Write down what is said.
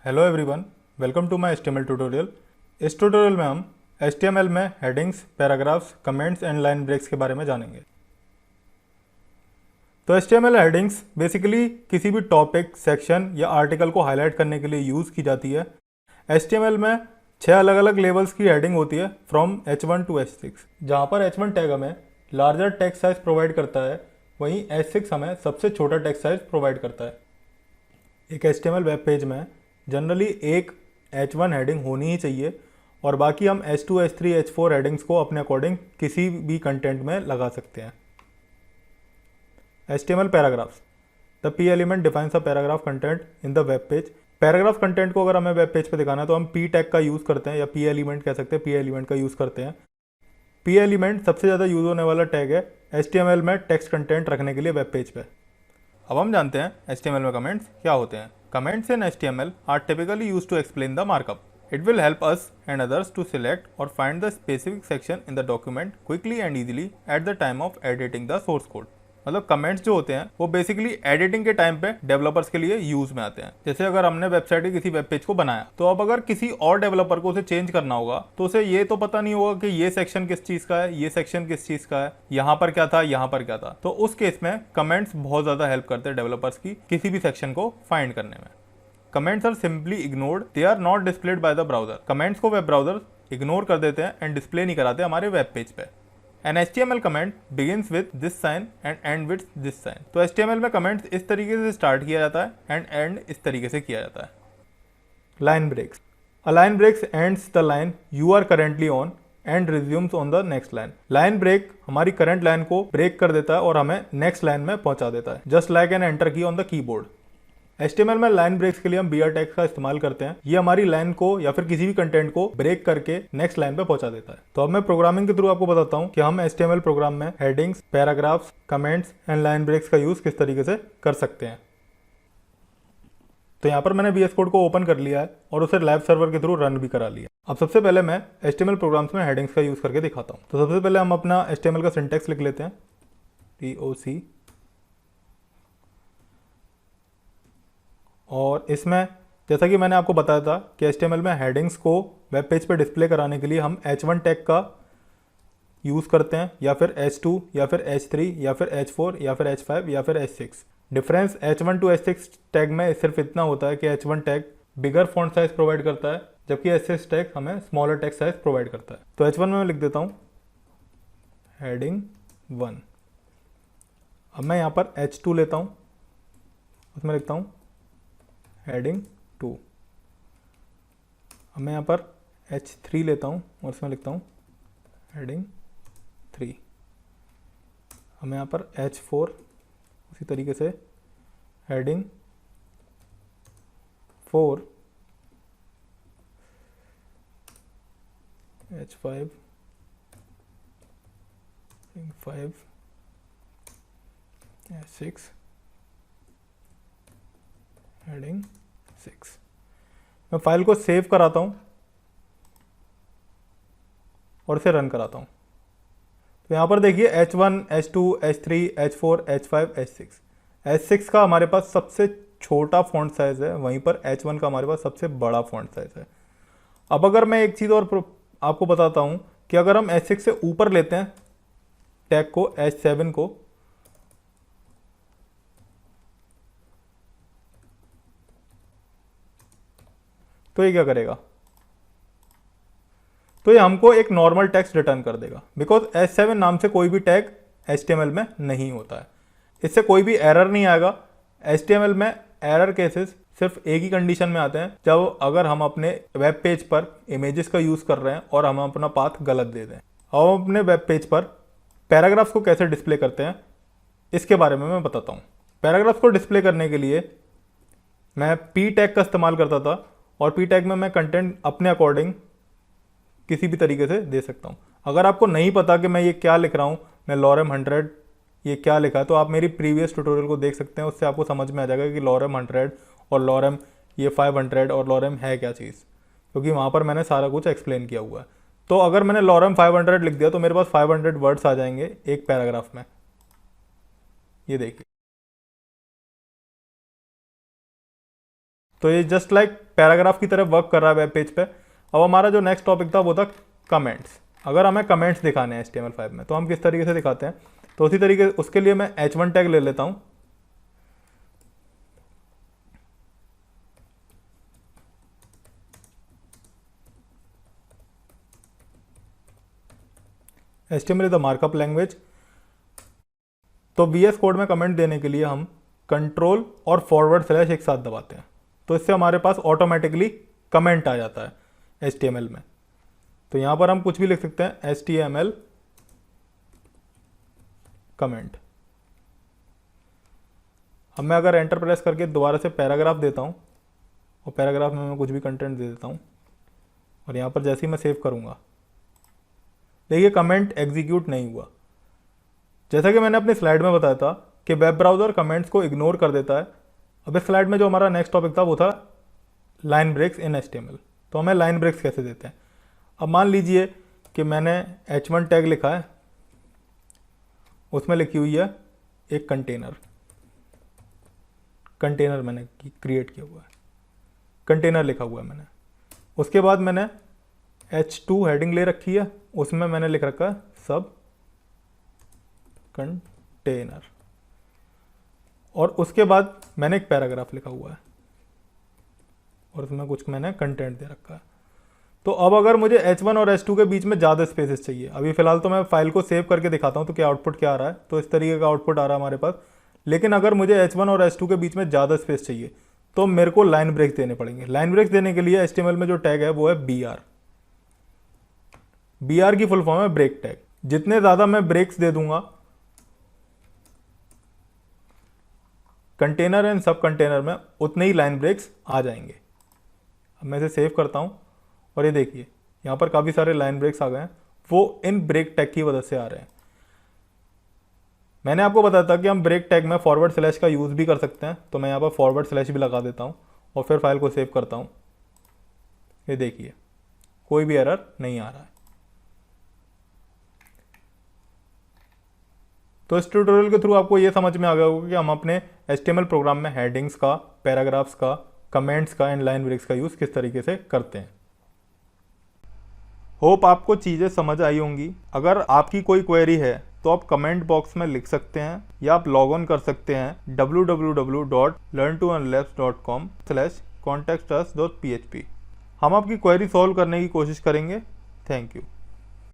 Hello everyone, welcome to my HTML tutorial. इस tutorial में हम HTML में headings, paragraphs, comments and line breaks के बारे में जानेंगे। तो HTML हेडिंग्स बेसिकली किसी भी टॉपिक, सेक्शन या आर्टिकल को हाईलाइट करने के लिए यूज़ की जाती है। HTML में 6 अलग अलग लेवल्स की हेडिंग होती है फ्रॉम H1 टू H6। जहाँ पर H1 टैग हमें लार्जर टेक्स्ट साइज प्रोवाइड करता है, वहीं H6 हमें सबसे छोटा टेक्स्ट साइज प्रोवाइड करता है। एक HTML वेब पेज में जनरली एक H1 हेडिंग होनी ही चाहिए और बाकी हम H2, H3, H4 हेडिंग्स को अपने अकॉर्डिंग किसी भी कंटेंट में लगा सकते हैं। HTML paragraphs. The P element defines a paragraph content in the web page. Paragraph content को अगर हमें वेब पेज पे दिखाना है तो हम P टैग का यूज़ करते हैं या P एलिमेंट कह सकते हैं, P एलिमेंट का यूज़ करते हैं। P एलिमेंट सबसे ज़्यादा यूज़ होने वाला टैग है HTML में टेक्स्ट कंटेंट रखने के लिए वेब पेज पे। अब हम जानते हैं HTML में कमेंट्स क्या होते हैं। Comments in HTML are typically used to explain the markup. It will help us and others to select or find the specific section in the document quickly and easily at the time of editing the source code. मतलब comments जो होते हैं वो basically editing के time पे developers के लिए use में आते हैं। जैसे अगर हमने वेबसाइट के किसी वेब पेज को बनाया तो अब अगर किसी और डेवलपर को उसे चेंज करना होगा तो उसे ये तो पता नहीं होगा कि ये सेक्शन किस चीज का है, ये सेक्शन किस चीज का है, यहाँ पर क्या था, यहाँ पर क्या था। तो उस केस में कमेंट्स बहुत ज्यादा हेल्प करते हैं डेवलपर्स की किसी भी सेक्शन को फाइंड करने में। Comments are simply ignored, they are not displayed by the browser. Comments को वेब ब्राउजर इग्नोर कर देते हैं एंड डिस्प्ले नहीं कराते हमारे वेब पेज पे। An HTML comment begins with this sign and end with this sign. तो HTML में कमेंट्स इस तरीके से स्टार्ट किया जाता है एंड एंड इस तरीके से किया जाता है। Line breaks. A line breaks ends the line you are currently on and resumes on the next line. Line break हमारी करंट लाइन को ब्रेक कर देता है और हमें नेक्स्ट लाइन में पहुंचा देता है, जस्ट लाइक एन एंटर की ऑन द कीबोर्ड। HTML में लाइन ब्रेक्स के लिए हम BR टैग्स का इस्तेमाल करते हैं। ये हमारी लाइन को या फिर किसी भी कंटेंट को ब्रेक करके नेक्स्ट लाइन पे पहुंचा देता है। तो अब मैं प्रोग्रामिंग के थ्रू आपको बताता हूँ कि हम HTML प्रोग्राम में headings, paragraphs, comments and line breaks का यूज किस तरीके से कर सकते हैं। तो यहाँ पर मैंने VS कोड को ओपन कर लिया है और उसे लाइव सर्वर के थ्रू रन भी करा लिया। अब सबसे पहले मैं HTML प्रोग्राम्स में हेडिंग्स का यूज करके दिखाता हूँ। तो सबसे पहले हम अपना HTML का सिंटेक्स लिख लेते हैं, TOC। और इसमें जैसा कि मैंने आपको बताया था कि HTML में हेडिंग्स को वेब पेज पे डिस्प्ले कराने के लिए हम H1 टैग का यूज़ करते हैं या फिर H2 या फिर H3 या फिर H4 या फिर H5 या फिर H6। Difference H1 to H6 tag में सिर्फ इतना होता है कि H1 टैग बिगर फॉन्ट साइज प्रोवाइड करता है जबकि H6 टैग हमें स्मॉलर टेक्स्ट साइज प्रोवाइड करता है। तो H1 में मैं लिख देता हूँ हेडिंग 1। अब मैं यहाँ पर H2 लेता हूँ, उसमें लिखता हूँ हेडिंग 2। अब मैं यहाँ पर H3 लेता हूँ और इसमें लिखता हूँ हेडिंग 3। अब मैं यहाँ पर H4 उसी तरीके से हेडिंग 4, H5 5, H6 हेडिंग 6। मैं फाइल को सेव कराता हूँ और इसे रन कराता हूँ। तो यहाँ पर देखिए H1, H2, H3, H4, H5, H6। H6 का हमारे पास सबसे छोटा फॉन्ट साइज है, वहीं पर H1 का हमारे पास सबसे बड़ा फॉन्ट साइज है। अब अगर मैं एक चीज़ और आपको बताता हूँ कि अगर हम H6 से ऊपर लेते हैं टैग को, H7 को, तो ये क्या करेगा, तो ये हमको एक नॉर्मल टेक्स्ट रिटर्न कर देगा बिकॉज H7 नाम से कोई भी टैग HTML में नहीं होता है। इससे कोई भी एरर नहीं आएगा। HTML में एरर केसेस सिर्फ एक ही कंडीशन में आते हैं, जब अगर हम अपने वेब पेज पर इमेजेस का यूज़ कर रहे हैं और हम अपना पाथ गलत दे दें। अब हम अपने वेब पेज पर पैराग्राफ्स को कैसे डिस्प्ले करते हैं इसके बारे में मैं बताता हूँ। पैराग्राफ्स को डिस्प्ले करने के लिए मैं P टैग का इस्तेमाल करता था और P टैग में मैं कंटेंट अपने अकॉर्डिंग किसी भी तरीके से दे सकता हूँ। अगर आपको नहीं पता कि मैं ये क्या लिख रहा हूँ, मैं lorem 100 ये क्या लिखा है, तो आप मेरी प्रीवियस ट्यूटोरियल को देख सकते हैं, उससे आपको समझ में आ जाएगा कि lorem 100 और lorem ये 500 और lorem है क्या चीज़, क्योंकि वहाँ पर मैंने सारा कुछ एक्सप्लेन किया हुआ है। तो अगर मैंने lorem 500 लिख दिया तो मेरे पास 500 वर्ड्स आ जाएंगे एक पैराग्राफ में। ये देखिए, तो ये जस्ट लाइक पैराग्राफ की तरह वर्क कर रहा है वेब पेज पे। अब हमारा जो नेक्स्ट टॉपिक था वो था कमेंट्स। अगर हमें कमेंट्स दिखाने हैं HTML5 में तो हम किस तरीके से दिखाते हैं, तो उसी तरीके उसके लिए मैं h1 टैग ले लेता हूँ। HTML is the markup language. तो VS कोड में कमेंट देने के लिए हम कंट्रोल और / एक साथ दबाते हैं, तो इससे हमारे पास ऑटोमेटिकली कमेंट आ जाता है HTML में। तो यहां पर हम कुछ भी लिख सकते हैं, HTML कमेंट। अब मैं अगर एंटर प्रेस करके दोबारा से पैराग्राफ देता हूं और पैराग्राफ में मैं कुछ भी कंटेंट दे देता हूं और यहां पर जैसे ही मैं सेव करूंगा, देखिए कमेंट एग्जीक्यूट नहीं हुआ। जैसा कि मैंने अपनी स्लाइड में बताया था कि वेब ब्राउज़र कमेंट्स को इग्नोर कर देता है। अब इस स्लाइड में जो हमारा नेक्स्ट टॉपिक था वो था लाइन ब्रेक्स इन HTML। तो हमें लाइन ब्रेक्स कैसे देते हैं। अब मान लीजिए कि मैंने h1 टैग लिखा है, उसमें लिखी हुई है एक कंटेनर मैंने क्रिएट किया हुआ है, कंटेनर लिखा हुआ है मैंने। उसके बाद मैंने h2 हेडिंग ले रखी है, उसमें मैंने लिख रखा है सब कंटेनर, और उसके बाद मैंने एक पैराग्राफ लिखा हुआ है और उसमें कुछ मैंने कंटेंट दे रखा है। तो अब अगर मुझे h1 और h2 के बीच में ज़्यादा स्पेसेस चाहिए, अभी फिलहाल तो मैं फाइल को सेव करके दिखाता हूँ तो क्या आउटपुट क्या आ रहा है। तो इस तरीके का आउटपुट आ रहा है हमारे पास। लेकिन अगर मुझे h1 और h2 के बीच में ज़्यादा स्पेस चाहिए तो मेरे को लाइन ब्रेक्स देने पड़ेंगे। लाइन ब्रेक्स देने के लिए HTML में जो टैग है वो है BR की फुल फॉर्म है ब्रेक टैग। जितने ज़्यादा मैं ब्रेक्स दे दूंगा कंटेनर एंड सब कंटेनर में, उतने ही लाइन ब्रेक्स आ जाएंगे। अब मैं इसे सेव करता हूं और ये देखिए यहाँ पर काफ़ी सारे लाइन ब्रेक्स आ गए हैं, वो इन ब्रेक टैग की वजह से आ रहे हैं। मैंने आपको बताया था कि हम ब्रेक टैग में / का यूज़ भी कर सकते हैं, तो मैं यहाँ पर / भी लगा देता हूँ और फिर फाइल को सेव करता हूँ। ये देखिए कोई भी एरर नहीं आ रहा है। तो इस ट्यूटोरियल के थ्रू आपको ये समझ में आ गया होगा कि हम अपने HTML प्रोग्राम में हेडिंग्स का, पैराग्राफ्स का, कमेंट्स का एंड लाइन ब्रेक्स का यूज़ किस तरीके से करते हैं। होप आपको चीज़ें समझ आई होंगी। अगर आपकी कोई क्वेरी है तो आप कमेंट बॉक्स में लिख सकते हैं या आप लॉग ऑन कर सकते हैं www.learntounlabs.com/contactus.php। हम आपकी क्वेरी सॉल्व करने की कोशिश करेंगे। Thank you.